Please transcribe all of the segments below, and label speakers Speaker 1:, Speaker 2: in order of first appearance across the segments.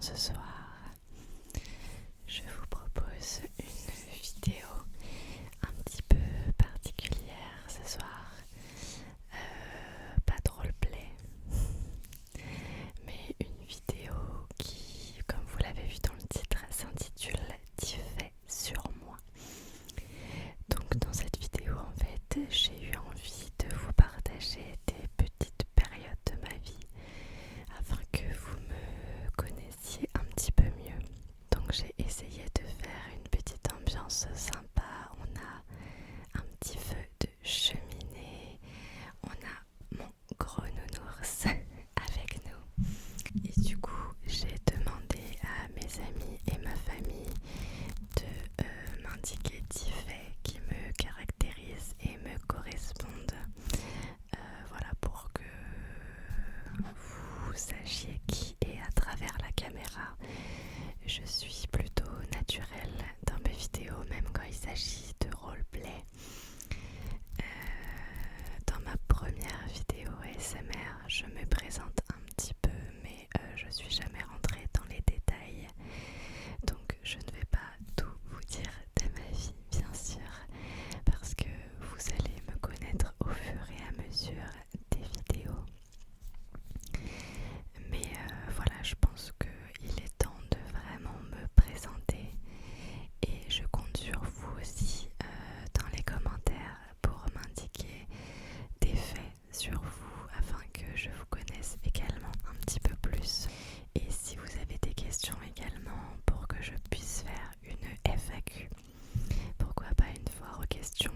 Speaker 1: ce soir, je vous propose une vidéo un petit peu particulière ce soir. Pas de roleplay, mais une vidéo qui, comme vous l'avez vu dans le titre, s'intitule «Tu fais sur moi». Donc dans cette vidéo, en fait, j'ai eu envie de vous partager des petites périodes de ma vie afin que vous me connaissiez un petit peu mieux. Donc j'ai essayé de faire une petite ambiance sympa. On a un petit feu de cheminée, on a mon gros nounours avec nous. Et du coup, j'ai demandé à mes amis et ma famille de m'indiquer 10 faits qui me caractérisent et me correspondent. Voilà, pour que vous sachiez qui est à travers la caméra. Je suis plutôt naturelle dans mes vidéos, même quand il s'agit de roleplay. Dans ma première vidéo ASMR, je me présente un petit peu, mais je suis jamais rentrée dans les détails. Donc je ne vais pas tout vous dire de ma vie, bien sûr, parce que vous allez me connaître au fur et à mesure des vidéos. Mais voilà, je pense qu'il est temps de vraiment me présenter et je compte sur vous aussi dans les commentaires pour m'indiquer des faits sur vous afin que je vous connaisse également un petit peu plus. Et si vous avez des questions également pour que je puisse faire une FAQ, pourquoi pas une foire aux questions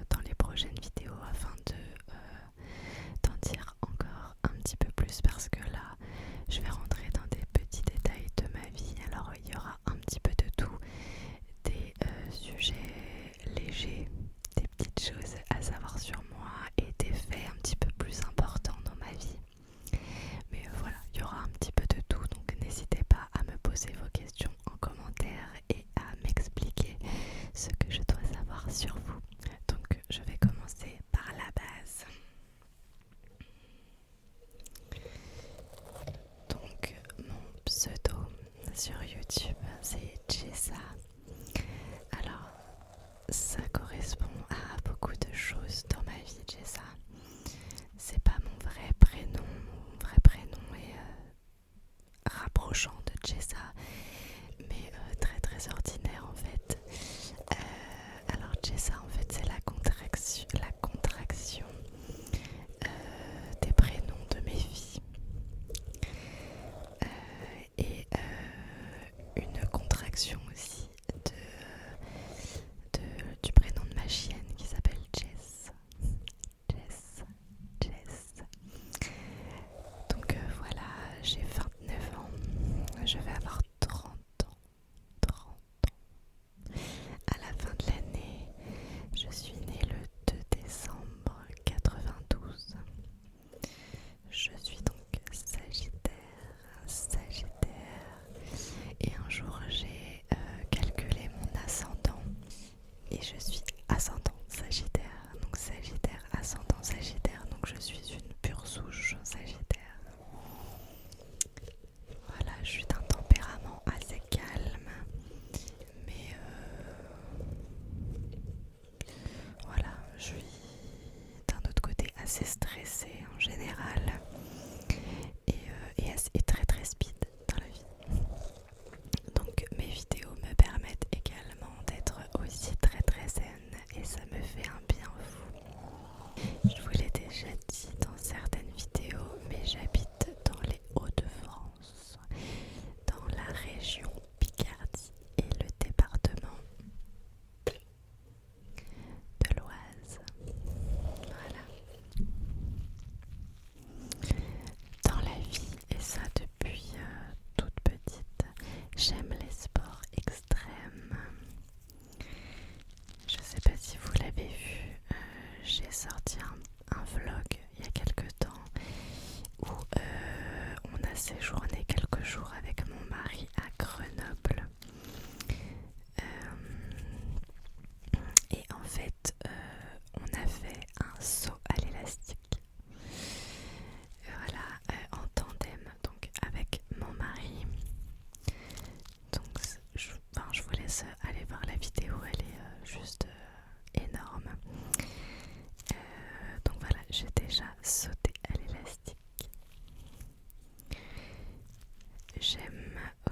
Speaker 1: dans les prochaines vidéos afin d'en dire encore un petit peu plus, parce que là je vais rentrer dans des petits détails de ma vie. Alors il y aura un petit peu de tout, des sujets légers, des petites choses à savoir sur moi et des faits un petit peu plus importants dans ma vie. Mais voilà, il y aura un petit peu de tout, donc n'hésitez pas à me poser vos questions en commentaire et à m'expliquer ce que je dois savoir sur vous. Donc je vais commencer par la base. Donc mon pseudo sur YouTube, c'est Jessa. Alors ça correspond à beaucoup de choses dans ma vie, Jessa. C'est pas mon vrai prénom. Mon vrai prénom est rapprochant de Jessa, mais très très ordinaire en fait. Alors Jessa, en fait, c'est la contraction des prénoms de mes filles et une contraction aussi du prénom de ma chienne qui s'appelle Jess. Jess. Donc voilà, j'ai 29 ans, je vais avoir 30 ans. À la fin de l'année, je suis née le 2 décembre 92. Je suis donc Sagittaire. Et un jour, j'ai calculé mon ascendant et je suis ascendant Sagittaire. Donc Sagittaire, ascendant Sagittaire. Donc je suis une pure souche Sagittaire. Voilà, je suis d'un tempérament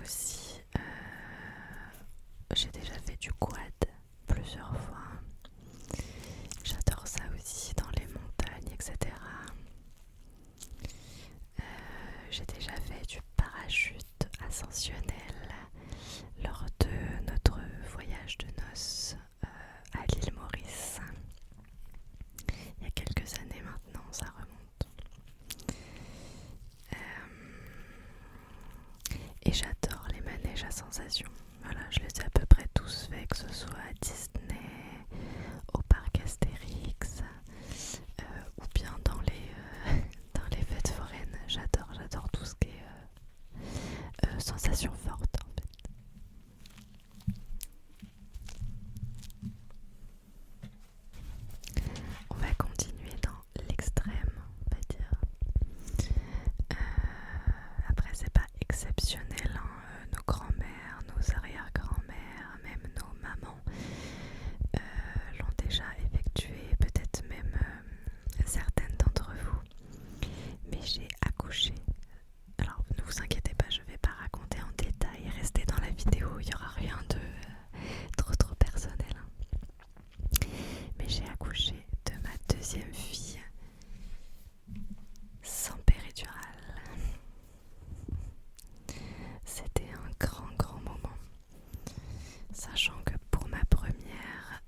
Speaker 1: aussi, j'ai déjà fait du quad plusieurs fois. J'adore ça aussi dans les montagnes, etc. J'ai déjà fait du parachute ascensionnel lors de notre voyage de noces à l'île Maurice. Il y a quelques années maintenant, ça remonte. Et j'adore les manèges à sensations. Voilà, je les ai à peu près tous faits, que ce soit à Disney, au parc Astérix, ou bien dans les fêtes foraines. J'adore tout ce qui est sensations fortes en fait. On va continuer dans l'extrême, on va dire. Après, c'est pas exceptionnel, hein. Nos grands-mères, nos arrière-grands-mères, même nos mamans l'ont déjà effectué, peut-être même certaines d'entre vous. Mais j'ai accouché. Alors, ne vous inquiétez pas, je vais pas raconter en détail. Restez dans la vidéo, il n'y aura rien de trop personnel, hein. Mais j'ai accouché de ma deuxième fille sans péridurale. C'était un grand moment, sachant que pour ma première,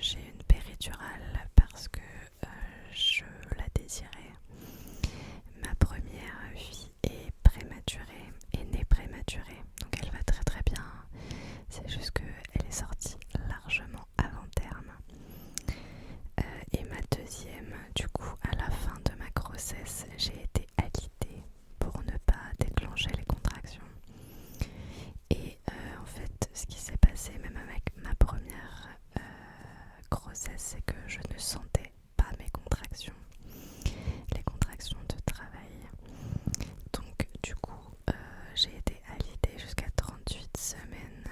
Speaker 1: j'ai une péridurale parce que je la désirais. Ma première fille est prématurée, est née prématurée, donc elle va très bien. C'est juste qu'elle est sortie largement avant terme. Et ma deuxième, du coup, à la fin de ma grossesse, j'ai été alitée pour ne pas déclencher les contractions. Et en fait, ce qui s'est passé même avec ma première grossesse, c'est que je ne sentais pas mes contractions, les contractions de travail. Donc du coup, j'ai été alitée jusqu'à 38 semaines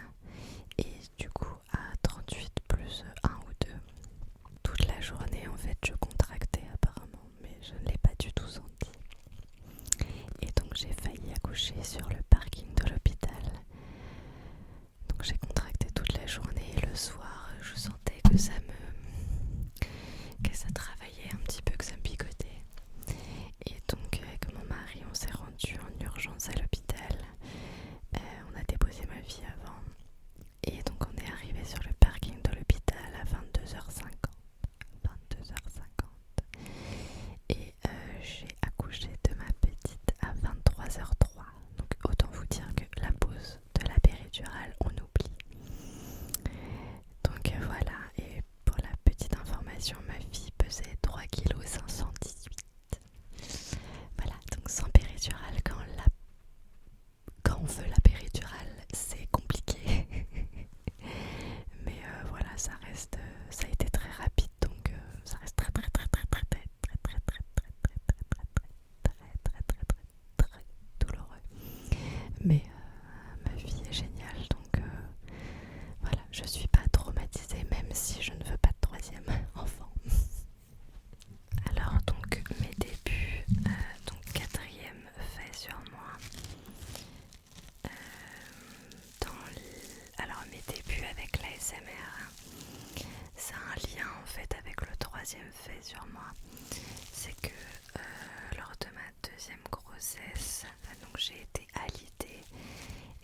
Speaker 1: et du coup à 38 plus 1 ou 2. Toute la journée en fait je contractais apparemment, mais je ne l'ai pas du tout senti. Et donc j'ai failli accoucher sur le parking de l'hôpital. Donc j'ai contracté toute la journée et le soir je sentais que ça travaillait un petit peu, que ça me picotait. Et donc avec mon mari on s'est rendu en urgence à l'hôpital. On a déposé ma fille avant. Et donc on est arrivé sur le parking de l'hôpital à 22h50. Et j'ai accouché de ma petite à 23h03. Donc autant vous dire que la pause de la péridurale, on oublie. Donc voilà, et pour la petite information, ma fille pesait 3,518 kg. Voilà, donc sans péridurale, quand on veut la péridurale, c'est compliqué. Mais voilà, ça a été très rapide, donc ça reste très douloureux. Mais ma fille est géniale, donc voilà, je suis pas traumatisée, même si je ne veux pas de troisième enfant. Alors donc mes débuts, donc quatrième fait sur moi. Alors mes débuts avec l'ASMR, ça a un lien en fait avec le troisième fait sur moi. C'est que lors de ma deuxième grossesse, donc j'ai été alitée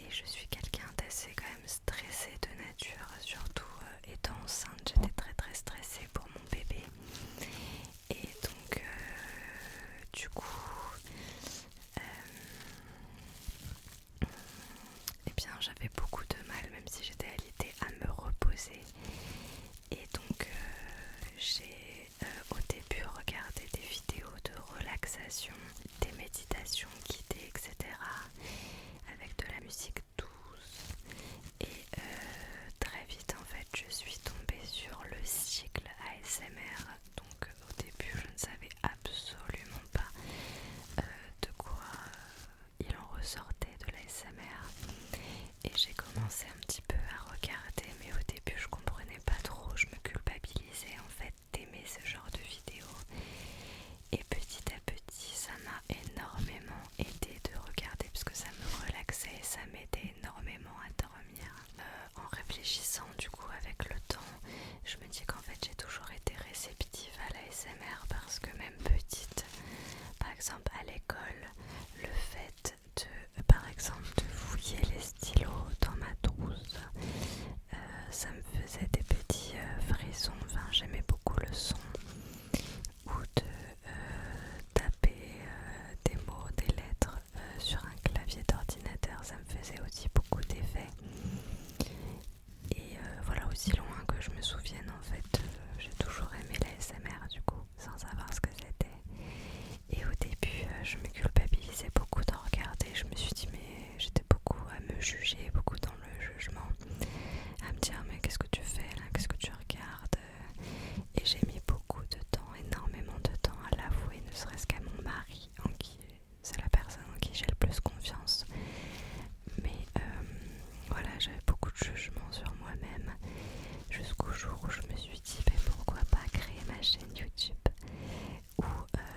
Speaker 1: et je suis quelqu'un d'assez quand même stressé de nature, surtout étant enceinte, j'étais très stressée pour mon bébé. Et donc du coup eh bien j'avais beaucoup de mal, même si j'étais alitée, à me reposer. Et donc j'ai au début regardé des vidéos de relaxation, des méditations guidées, etc. avec de la musique douce. Et très vite en fait je suis tombée sur le cycle ASMR. Donc au début je ne savais absolument pas de quoi il en ressortait de l'ASMR. Et j'ai commencé un petit peu à regarder, mais au début je comprenais pas trop, je me culpabilisais en fait d'aimer ce genre de vidéos. Et petit à petit ça m'a énormément réfléchissant du coup avec le temps, je me dis qu'en fait j'ai toujours été réceptive à l'ASMR parce que même petite, par exemple à l'école, le fait de, par exemple, de fouiller les stylos dans ma trousse, ça me faisait des petits frissons, enfin j'aimais beaucoup le son, ou de taper des mots, des lettres sur un clavier d'ordinateur, ça me faisait aussi beaucoup d'effets. Et voilà, aussi loin que je me souvienne, en fait, j'ai toujours aimé la SMR du coup, sans savoir ce que c'était. Et au début, je me culpabilisais beaucoup d'en regarder. Je me suis dit, mais j'étais beaucoup à me juger, beaucoup dans le jugement, à me dire, mais qu'est-ce que tu fais là, qu'est-ce que tu regardes? Et j'ai mis beaucoup de temps, énormément de temps à l'avouer, ne serait-ce qu'à mon mari, en qui c'est la personne en qui j'ai le plus confiance. Mais voilà, j'avais beaucoup de jugement sur moi-même, jusqu'au jour où je me suis dit, mais pourquoi pas créer ma chaîne YouTube où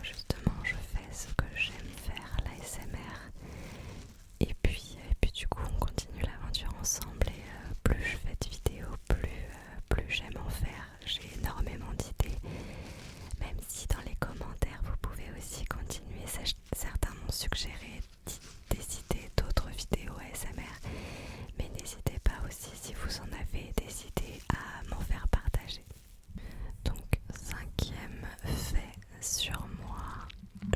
Speaker 1: justement je fais ce que j'aime faire, l'ASMR. Et puis du coup on continue l'aventure ensemble et plus je fais de vidéos, plus j'aime en faire. J'ai énormément d'idées, même si dans les commentaires vous pouvez aussi continuer. Certains m'ont suggéré des idées d'autres vidéos ASMR, mais n'hésitez pas aussi si vous en avez des idées à m'en faire partager. Donc 5e fait sur moi,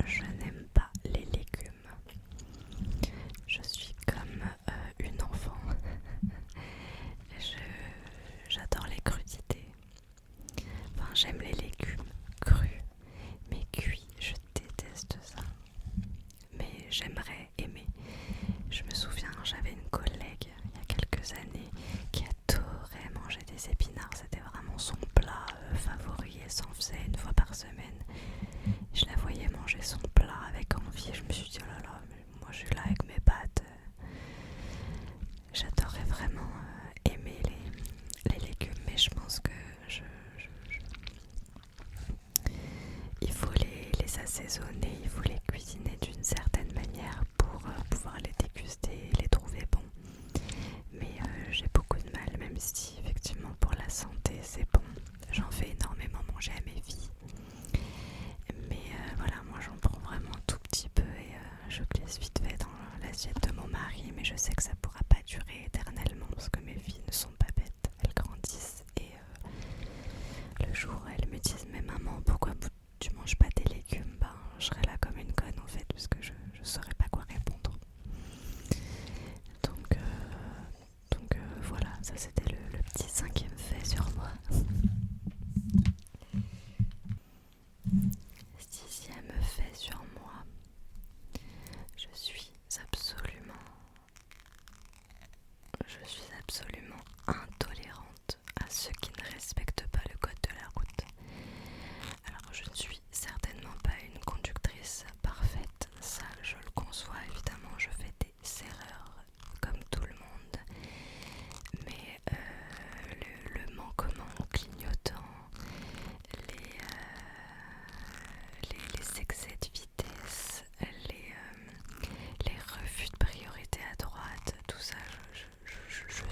Speaker 1: je n'aime pas les légumes. Je suis comme une enfant. J'adore les crudités. Enfin, j'aime les légumes crus, mais cuits, je déteste ça. Mais j'aimerais aimer. Je me souviens, j'avais une collègue il y a quelques années qui adorait manger des épinards. C'était vraiment son plat favori. Elle s'en faisait une fois par semaine. Je la voyais manger son plat avec envie. Je me suis dit, oh là là, mais moi je suis là avec mes pâtes. J'adorais vraiment aimer les légumes, mais je pense que il faut les assaisonner, il faut les cuisiner d'une certaine manière pour pouvoir les déguster et les trouver bons. Mais j'ai beaucoup de mal, même si effectivement pour la santé c'est bon. J'en fais énormément manger à mes filles. Mais voilà, moi j'en prends vraiment un tout petit peu et je glisse vite fait dans l'assiette de mon mari. Mais je sais que ça pourra pas durer éternellement parce que mes filles ne sont pas bêtes. Elles grandissent et le jour où elles me disent, mais maman, pourquoi tu manges pas tes légumes? Ben je serai là comme une conne en fait, parce que je saurais pas quoi répondre. Donc voilà, ça c'était le petit 5e fait sur moi. 6e fait sur moi, je suis absolument intolérante à ceux qui ne respectent pas le code de la route. Alors je ne suis certainement pas une conductrice parfaite, ça je le conçois évidemment, je fais des erreurs comme tout le monde, mais le manquement au clignotant, les excès de vitesse, les refus de priorité à droite, tout ça je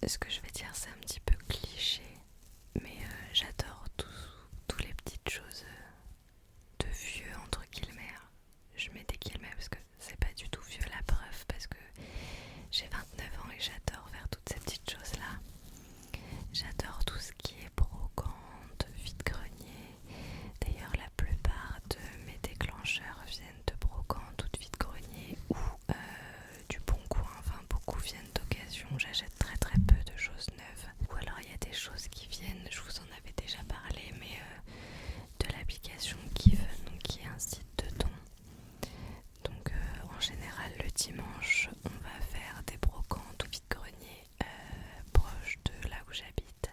Speaker 1: ce que je vais dire c'est un petit peu cliché, mais j'adore tous les petites choses de vieux entre guillemets. Je mets des guillemets parce que c'est pas du tout vieux, la preuve, parce que j'ai 29 ans et j'adore faire toutes ces petites choses là. J'adore tout ce qui est brocante, vide-grenier. D'ailleurs la plupart de mes déclencheurs viennent de brocante ou de vide-grenier ou du Bon Coin, enfin beaucoup viennent d'occasion. J'achète très très peu de choses neuves. Ou alors il y a des choses qui viennent, je vous en avais déjà parlé, mais de l'application Give, donc qui est un site de dons. Donc en général le dimanche on va faire des brocantes ou vide-grenier proches de là où j'habite.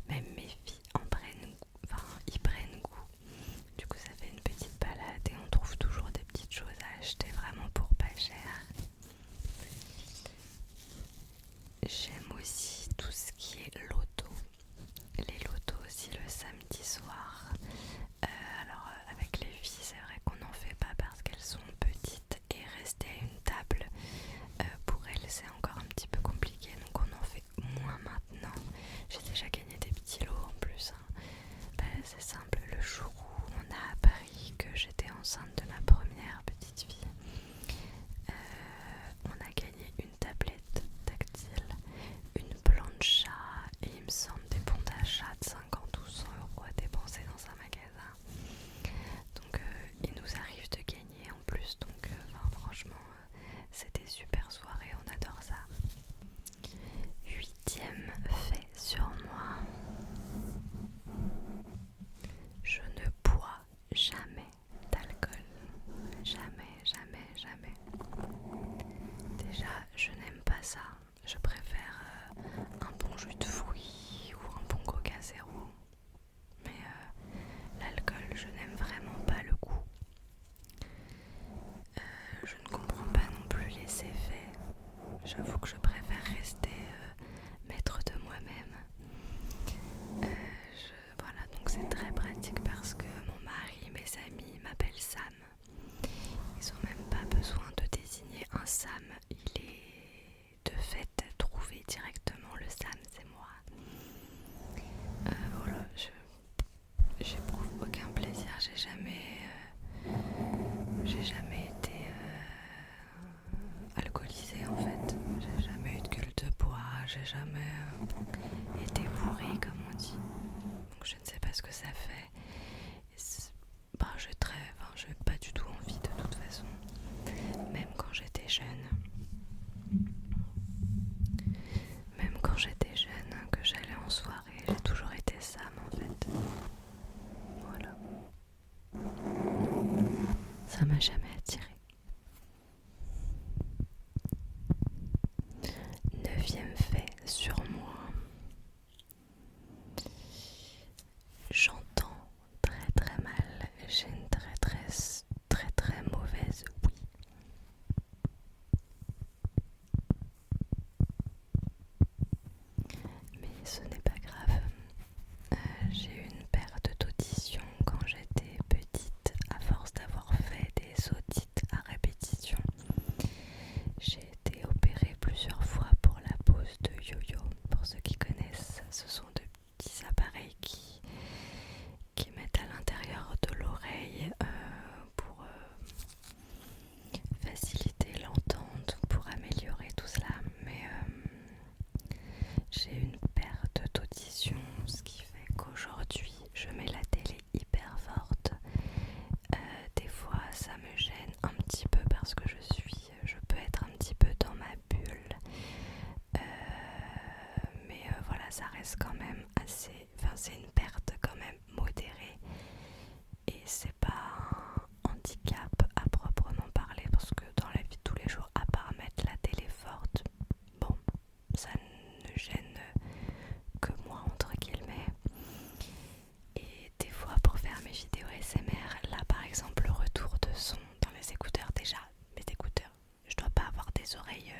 Speaker 1: Même mes filles en prennent goût, enfin ils prennent goût. Du coup ça fait une petite balade et on trouve toujours des petites choses à acheter vraiment pour pas cher. J'aime aussi tout ce qui est loto. Les lotos aussi le samedi soir. Alors avec les filles c'est vrai qu'on n'en fait pas parce qu'elles sont petites et rester à une table pour elles c'est encore un petit peu compliqué, donc on en fait moins maintenant. J'ai déjà gagné des petits lots en plus, hein. C'est simple, le jour où on a appris que j'étais enceinte de ma première petite fille, on a gagné une tablette tactile, une plancha et il me semble des bons d'achat de 50 ou 100 euros à dépenser dans un magasin. Donc il nous arrive de gagner en plus, donc franchement c'est des super soirées, on adore ça. 8e fait sur moi, je ne bois jamais d'alcool. Jamais, jamais, jamais. Déjà, je n'aime pas ça. Je préfère un bon jus de fruits ou un bon Coca Zéro. Mais l'alcool, je n'aime vraiment pas le goût. Je ne comprends pas non plus les effets. J'avoue que je préfère rester maître de moi-même. Voilà, donc c'est très pratique parce que mon mari, mes amis m'appellent Sam. Ils n'ont même pas besoin de désigner un Sam. Il est de fait trouvé directement. Le Sam, c'est moi. Voilà, j'éprouve aucun plaisir. J'ai jamais été alcoolisée en fait. J'ai jamais eu de gueule de bois. J'ai jamais été bourrée comme on dit. Donc je ne sais pas ce que ça fait. J'ai pas du tout envie de toute façon. Même quand j'étais jeune. Même quand j'étais jeune, que j'allais en soirée, j'ai toujours été Sam en fait. Voilà. Ça m'a jamais attiré. 9e fait sur moi. J'entends très très mal. J'ai une très mauvaise ouïe. Mais ce n'est pas grave. J'ai eu une perte d'audition quand j'étais petite à force d'avoir fait des otites à répétition. J'ai été opérée plusieurs fois pour la pose de yo-yo. Pour ceux qui connaissent, ce sont de petits appareils qui mettent à l'intérieur de l'oreille pour faciliter l'entente, pour améliorer tout cela. Mais j'ai une perte d'audition, ce qui fait qu'aujourd'hui je mets la télé hyper forte. Des fois ça me gêne un petit peu parce que je peux être un petit peu dans ma bulle. Mais voilà, ça reste quand même assez, c'est une perte quand même modérée et c'est pas un handicap à proprement parler parce que dans la vie de tous les jours, à part mettre la télé forte, bon, ça ne gêne que moi entre guillemets. Et des fois pour faire mes vidéos ASMR, là par exemple le retour de son dans les écouteurs, déjà mes écouteurs, je dois pas avoir des oreilles